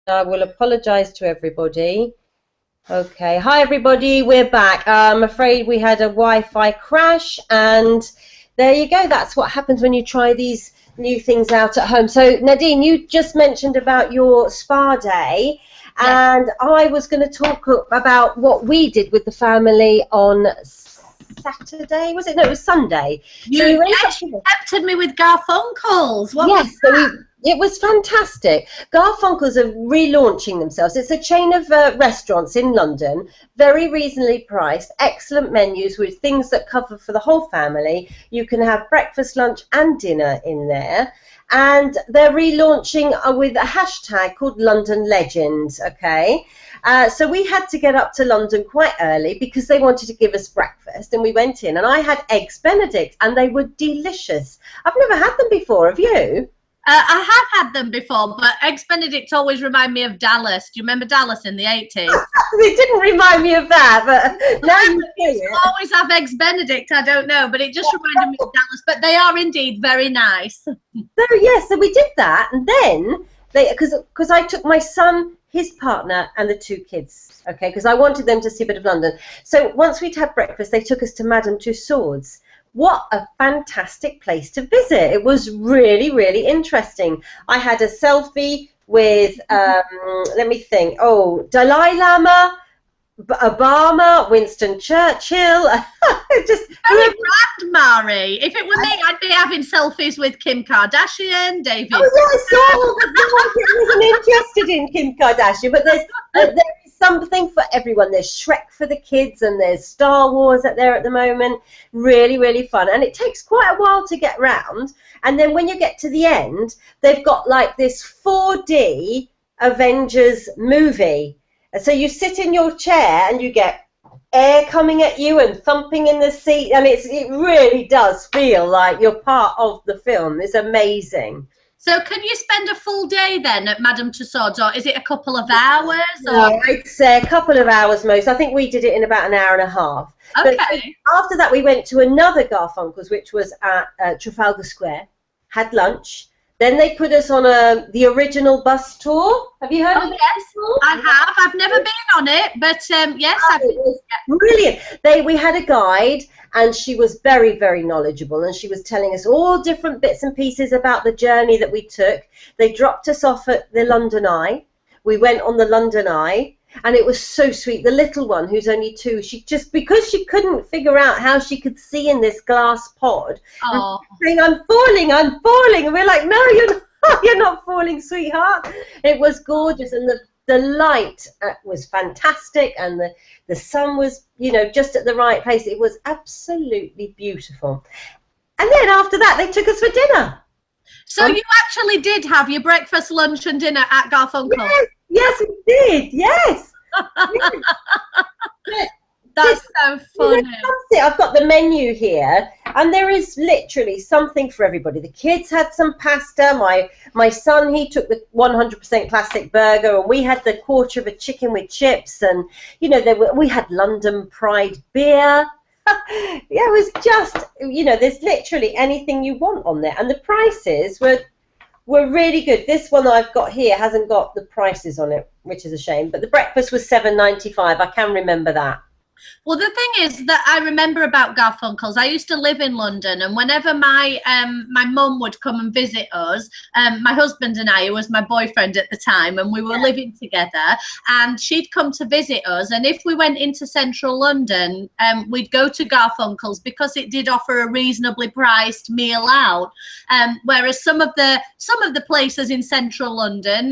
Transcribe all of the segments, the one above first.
I will apologise to everybody. Okay, hi everybody, we're back. I'm afraid we had a Wi-Fi crash, and there you go. That's what happens when you try these new things out at home. So Nadine, you just mentioned about your spa day, and I was going to talk about what we did with the family on Saturday. Was it? No, it was Sunday. You tempted me with Garfunkles. It was fantastic. Garfunkles are relaunching themselves. It's a chain of restaurants in London, very reasonably priced, excellent menus with things that cover for the whole family. You can have breakfast, lunch and dinner in there. And they're relaunching with a hashtag called London Legends, okay? So we had to get up to London quite early because they wanted to give us breakfast, and we went in and I had eggs Benedict and they were delicious. I've never had them before, have you? I have had them before, but Eggs Benedict always remind me of Dallas. Do you remember Dallas in the 80s? It didn't remind me of that, but now you say it. Always have Eggs Benedict, I don't know, but it just reminded me of Dallas. But they are indeed very nice. So we did that, and then because I took my son, his partner, and the two kids, okay, because I wanted them to see a bit of London. So once we'd had breakfast, they took us to Madame Tussauds. What a fantastic place to visit. It was really, really interesting. I had a selfie with, let me think, Dalai Lama, Obama, Winston Churchill. Just very grand, Mari. If it were me, I'd be having selfies with Kim Kardashian, David. Oh, yes, I wasn't interested in Kim Kardashian, but there is something for everyone. There's Shrek for the kids, and there's Star Wars out there at the moment. Really, really fun. And it takes quite a while to get round. And then when you get to the end, they've got like this 4D Avengers movie. And so you sit in your chair and you get air coming at you and thumping in the seat, and it really does feel like you're part of the film. It's amazing. So can you spend a full day then at Madame Tussauds, or is it a couple of hours? No, I'd say a couple of hours most. I think we did it in about an hour and a half. Okay. But after that, we went to another Garfunkles, which was at Trafalgar Square, had lunch. Then they put us on the original bus tour. Have you heard of it? Yes, I have. I've never been on it, but yes. It was brilliant. We had a guide, and she was very, very knowledgeable, and she was telling us all different bits and pieces about the journey that we took. They dropped us off at the London Eye. We went on the London Eye, and it was so sweet. The little one, who's only 2, because she couldn't figure out how she could see in this glass pod, saying, I'm falling, and we're like, no, you're not falling, sweetheart. It was gorgeous, and the light was fantastic, and the sun was, just at the right place. It was absolutely beautiful. And then after that, they took us for dinner. So you actually did have your breakfast, lunch and dinner at Garfunkle? Yes, we did. Yes. That's so funny. I've got the menu here, and there is literally something for everybody. The kids had some pasta. My son, he took the 100% classic burger, and we had the quarter of a chicken with chips, and we had London Pride beer. Yeah, it was just, there's literally anything you want on there, and the prices were really good. This one I've got here hasn't got the prices on it, which is a shame, but the breakfast was $7.95. I can remember that. Well, the thing is that I remember about Garfunkles, I used to live in London, and whenever my mum would come and visit us, my husband and I, who was my boyfriend at the time, and we were living together, and she'd come to visit us, and if we went into central London, we'd go to Garfunkles because it did offer a reasonably priced meal out, whereas some of the places in central London,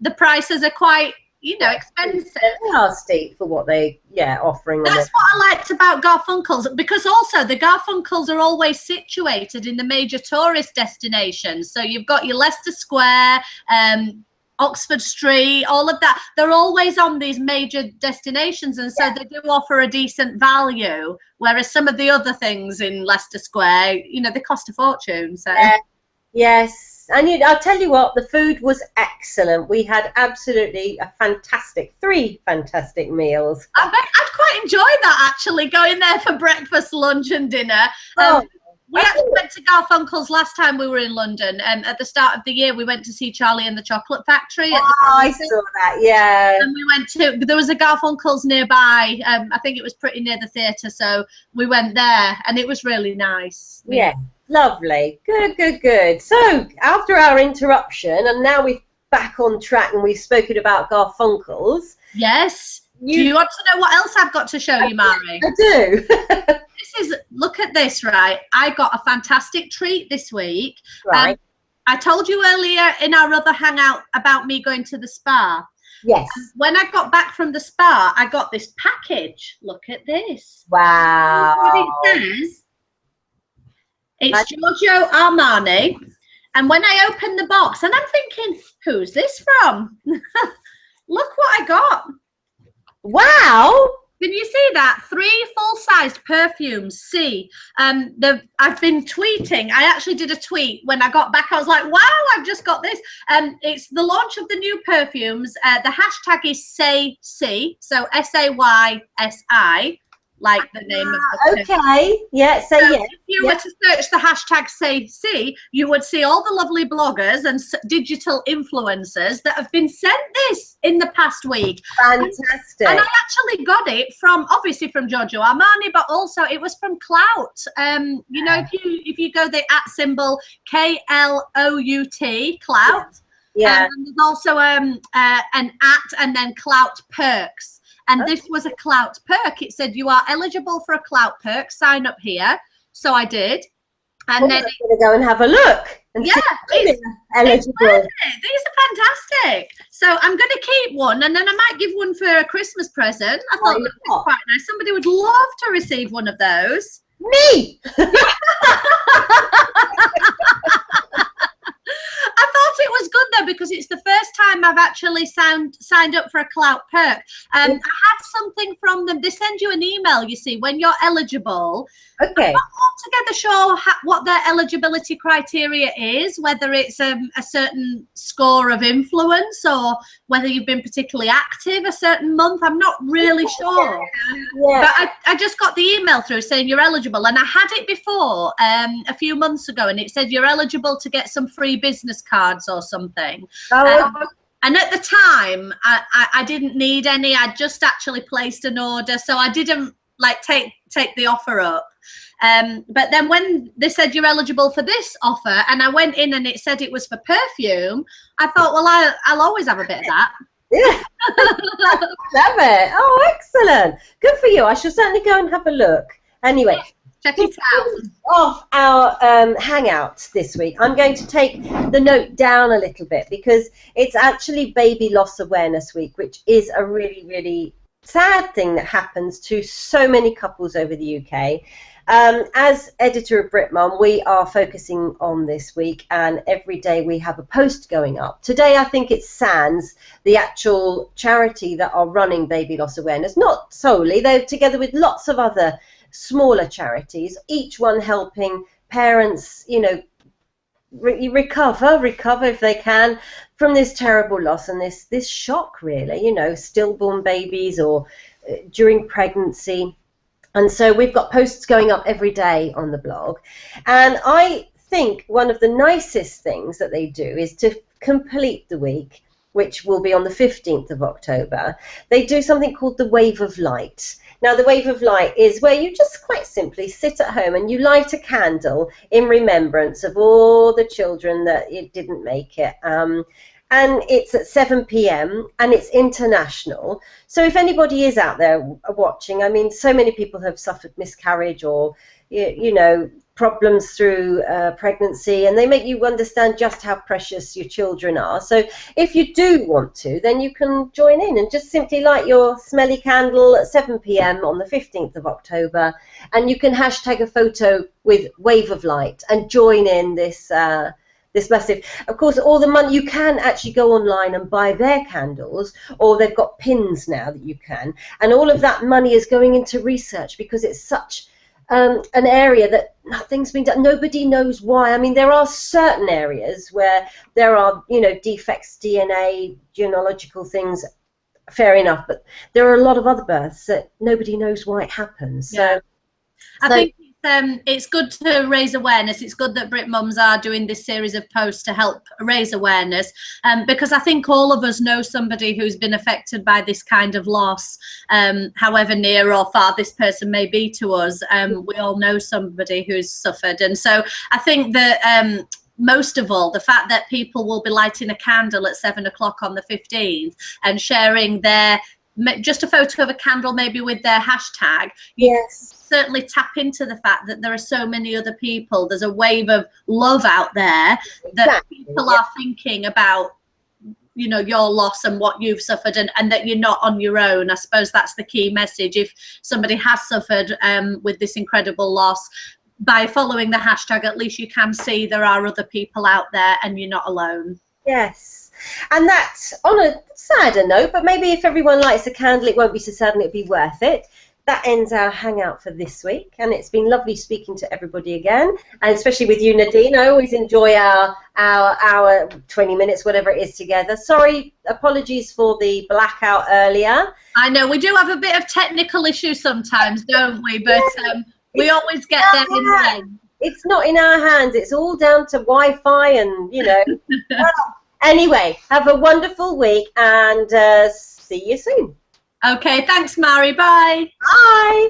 the prices are quite expensive. They are steep for what they offering. That's what I liked about Garfunkles, because also the Garfunkles are always situated in the major tourist destinations. So you've got your Leicester Square, Oxford Street, all of that. They're always on these major destinations, and so they do offer a decent value. Whereas some of the other things in Leicester Square, they cost a fortune. So yes. And I'll tell you what, the food was excellent. We had absolutely 3 fantastic meals. I bet I'd quite enjoy that, actually, going there for breakfast, lunch and dinner. We actually went to Garfunkles last time we were in London. At the start of the year, we went to see Charlie and the Chocolate Factory. I saw that, yeah. And we went to, there was a Garfunkles nearby. I think it was pretty near the theatre, so we went there, and it was really nice. Yeah, lovely. Good, good, good. So, after our interruption, and now we're back on track and we've spoken about Garfunkles. Yes. Do you want to know what else I've got to show you, Mari? I do. Look at this, right? I got a fantastic treat this week. Right. I told you earlier in our other hangout about me going to the spa. Yes. When I got back from the spa, I got this package. Look at this. Wow. What it says, it's Giorgio Armani. And when I opened the box, and I'm thinking, who's this from? Look what I got. Wow. Can you see that? 3 full-sized perfumes. See, I've been tweeting. I actually did a tweet when I got back. I was like, wow, I've just got this. It's the launch of the new perfumes. The hashtag is SaySi, so SAYSI, like the name of the perfume. Okay, yeah, so yeah. If you were to search the hashtag SaySi, you would see all the lovely bloggers and digital influencers that have been sent this in the past week. Fantastic. And I actually got it from, obviously from Giorgio Armani, but also it was from Klout. You know, if you go the @ symbol KLOUT, Klout. Yeah. And there's also an @ and then Klout Perks. And this was a Klout Perk. It said, you are eligible for a Klout Perk. Sign up here. So I did. And then I'm going to go and have a look. And yeah, it's eligible. These are fantastic. So I'm going to keep one, and then I might give one for a Christmas present. I thought that was quite nice. Somebody would love to receive one of those. Me! I thought it was good though, because it's the first time I've actually signed up for a Klout Perk. I had something from them. They send you an email, you see, when you're eligible. Okay. I'm not altogether sure what their eligibility criteria is, whether it's a certain score of influence or whether you've been particularly active a certain month. I'm not really sure. Yeah. But I just got the email through saying you're eligible, and I had it before a few months ago, and it said you're eligible to get some free business cards or something. And at the time, I didn't need any. I just actually placed an order, so I didn't like take the offer up. But then when they said you're eligible for this offer, and I went in and it said it was for perfume, I thought, well, I'll always have a bit of that. Yeah. Love it. Oh, excellent. Good for you. I shall certainly go and have a look. Anyway. Check it out. Off our hangout this week, I'm going to take the note down a little bit, because it's actually Baby Loss Awareness Week, which is a really, really sad thing that happens to so many couples over the UK. As editor of Britmom, we are focusing on this week, and every day we have a post going up. Today, I think it's SANS, the actual charity that are running Baby Loss Awareness. Not solely, they're together with lots of other smaller charities, each one helping parents, you know, recover if they can from this terrible loss and this shock, really, you know, stillborn babies or during pregnancy. And so we've got posts going up every day on the blog, and I think one of the nicest things that they do is to complete the week, which will be on the 15th of October. They do something called the Wave of Light. Now, the Wave of Light is where you just quite simply sit at home and you light a candle in remembrance of all the children that it didn't make it. And it's at 7 p.m. and it's international. So if anybody is out there watching, I mean, so many people have suffered miscarriage or, you know, problems through pregnancy, and they make you understand just how precious your children are. So if you do want to, then you can join in and just simply light your smelly candle at 7 p.m. on the 15th of October, and you can hashtag a photo with Wave of Light and join in this this massive. Of course, all the money, you can actually go online and buy their candles, or they've got pins now that you can, and all of that money is going into research, because it's such an area that nothing's been done. Nobody knows why. I mean, there are certain areas where there are, you know, defects, DNA, genealogical things, fair enough, but there are a lot of other births that nobody knows why it happens. Yeah. So I think it's good to raise awareness. It's good that Brit Mums are doing this series of posts to help raise awareness, because I think all of us know somebody who's been affected by this kind of loss, however near or far this person may be to us. We all know somebody who's suffered, and so I think that most of all, the fact that people will be lighting a candle at 7 o'clock on the 15th and sharing just a photo of a candle, maybe with their hashtag. Yes. Certainly tap into the fact that there are so many other people. There's a wave of love out there that people are thinking about, you know, your loss and what you've suffered, and that you're not on your own. I suppose that's the key message. If somebody has suffered with this incredible loss, by following the hashtag, at least you can see there are other people out there and you're not alone. Yes. And that's on a sadder note, but maybe if everyone lights a candle, it won't be so sad and it'll be worth it. That ends our hangout for this week, and it's been lovely speaking to everybody again, and especially with you, Nadine. I always enjoy our 20 minutes, whatever it is, together. Sorry, apologies for the blackout earlier. I know we do have a bit of technical issues sometimes, don't we? But we always get there in the end. It's not in our hands. It's all down to Wi-Fi and, you know. Anyway, have a wonderful week, and see you soon. Okay, thanks, Mari. Bye. Bye.